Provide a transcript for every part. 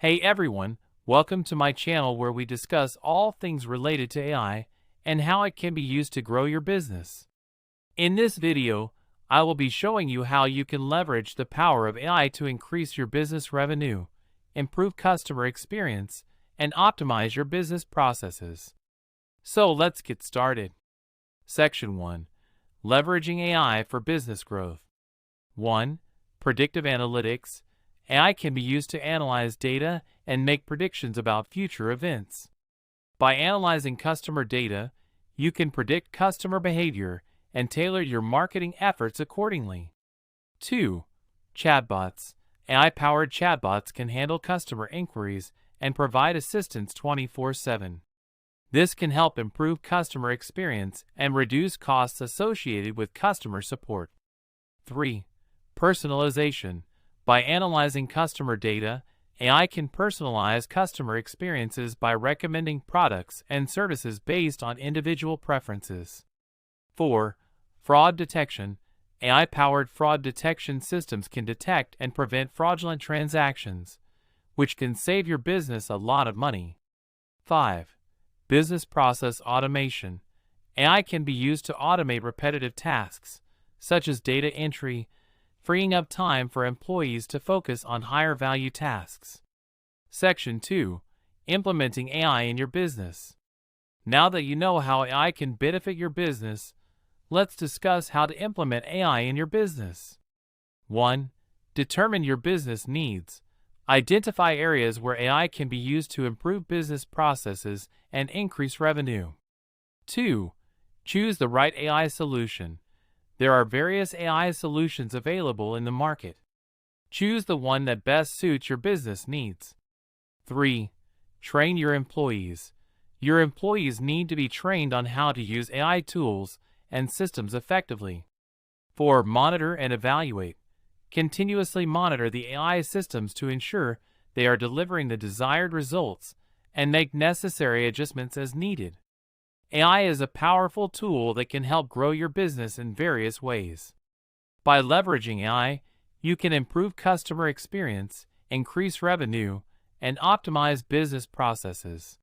Hey everyone, welcome to my channel where we discuss all things related to AI and how it can be used to grow your business. In this video, I will be showing you how you can leverage the power of AI to increase your business revenue, improve customer experience, and optimize your business processes. So let's get started. Section 1. Leveraging AI for business growth. 1. Predictive analytics. AI can be used to analyze data and make predictions about future events. By analyzing customer data, you can predict customer behavior and tailor your marketing efforts accordingly. 2. Chatbots. AI-powered chatbots can handle customer inquiries and provide assistance 24/7. This can help improve customer experience and reduce costs associated with customer support. 3. Personalization. By analyzing customer data, AI can personalize customer experiences by recommending products and services based on individual preferences. 4. Fraud detection. AI-powered fraud detection systems can detect and prevent fraudulent transactions, which can save your business a lot of money. 5. Business process automation. AI can be used to automate repetitive tasks, such as data entry, freeing up time for employees to focus on higher-value tasks. Section 2. Implementing AI in your business. Now that you know how AI can benefit your business, let's discuss how to implement AI in your business. 1. Determine your business needs. Identify areas where AI can be used to improve business processes and increase revenue. 2. Choose the right AI solution. There are various AI solutions available in the market. Choose the one that best suits your business needs. 3. Train your employees. Your employees need to be trained on how to use AI tools and systems effectively. 4. Monitor and evaluate. Continuously monitor the AI systems to ensure they are delivering the desired results and make necessary adjustments as needed. AI is a powerful tool that can help grow your business in various ways. By leveraging AI, you can improve customer experience, increase revenue, and optimize business processes.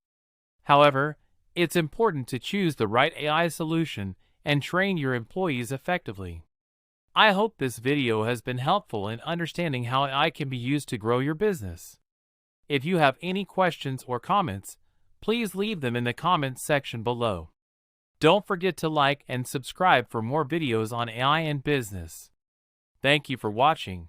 However, it's important to choose the right AI solution and train your employees effectively. I hope this video has been helpful in understanding how AI can be used to grow your business. If you have any questions or comments, please leave them in the comments section below. Don't forget to like and subscribe for more videos on AI and business. Thank you for watching.